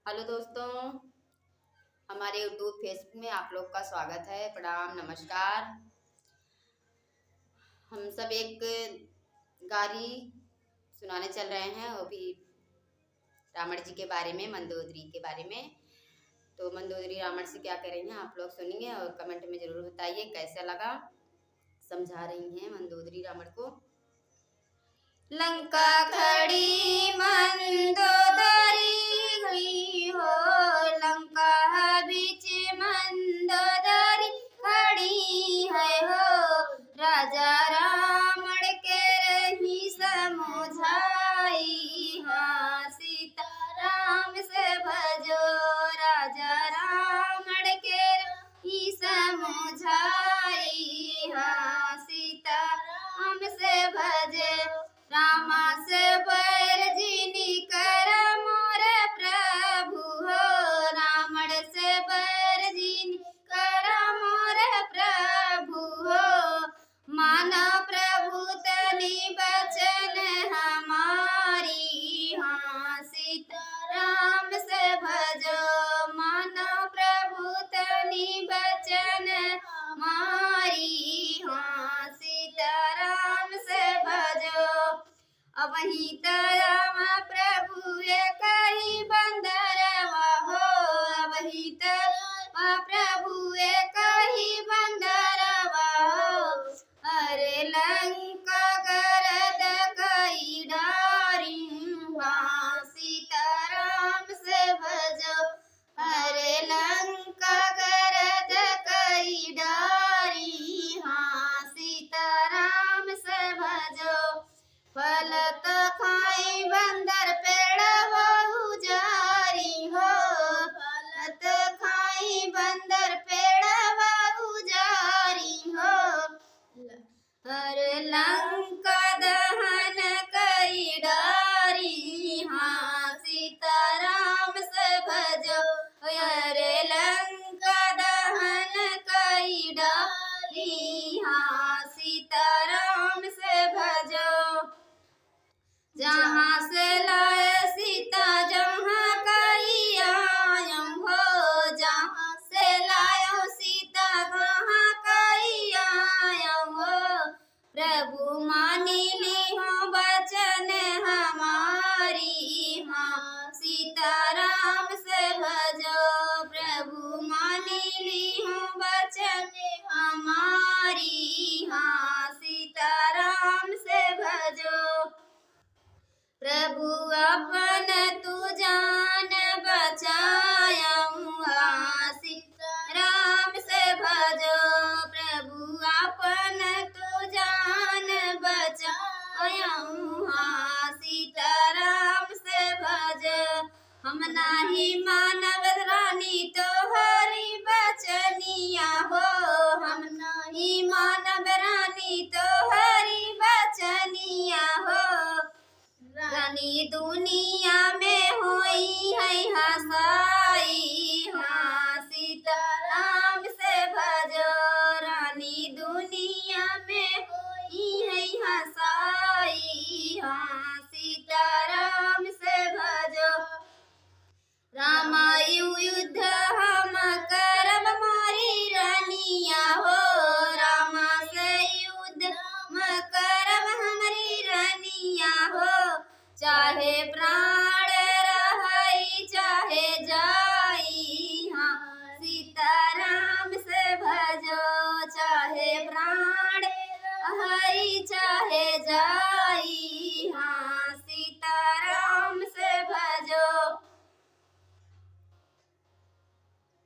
Hello दोस्तों, हमारे YouTube Facebook में आप लोग का स्वागत है। प्रणाम, नमस्कार। हम सब एक गारी सुनाने चल रहे हैं, वो भी रावण जी के बारे में, मंदोदरी के बारे में। तो मंदोदरी रावण से क्या कह रही हैं आप लोग सुनिए और कमेंट में ज़रूर बताइए कैसा लगा। समझा रही हैं मंदोदरी रावण को। लंका खड़ी मंदोदरी गई हो, लंका बीच मंदोदरी खड़ी है हो। राजा रावण के रही समझाई, हाँ सीता राम से भजो। राजा रावण के रही समझाई, हाँ सीता राम से भजे। रामा से बैर जिनी कर मोर प्रभु हो, रावण से बैर जिनी कर मोर प्रभु हो। मानो प्रभु तनि बचन हमारी, हाँ सीता राम से भजो। मानो प्रभु तनि बचन हमारी, हाँ सीता राम से भजो। अबही राम प्रभु एक ही बंदरवा हो, अबही प्रभु एक ही बंदरवा हो। अरे लंका गरद कई डारी, हाँ सीता राम से भजो। अरे लंका गरद कई डारी, हाँ सीता राम से भजो। फलत खाई बंदर पेड़ बहु जारी हो, फलत खाई बंदर पेड़ बहु जारी हो। हर लंका दहन कई डारी, हाँ सीता राम से भजो। अरे लंका दहन कई डारी, हाँ सीता राम से भजो। जहाँ से लाए सीता जहाँ कई आयम हो, जहाँ से लायो सीता वहाँ कई आयम हो। प्रभु मानी ली हो बचन हमारी, हाँ सीता राम से भजो। प्रभु मानी ली हो बचन हमारी, हाँ सीता राम से भजो। प्रभु अपन तू जान बचायऊ, हाँ सीता राम से भजो। प्रभु अपन तू जान बचायऊ, हाँ सीता राम से भजो। हम नाही मानव रानी तो हरि बचनिया हो, हम नाही मानव रानी तो हरि बचनिया हो। रानी दुनिया में होई है हसाई, हाँ सीता राम से भजो। रानी दुनिया में होई है हसाई, हाँ सीता राम से भजो। रामायु युद्ध हम करब मोरी रानिया हो, रामा से युद्ध हम करब हमारी रानिया हो। चाहे प्राण रहई चाहे जाई, हाँ सीता राम से भजो। चाहे प्राण रहई चाहे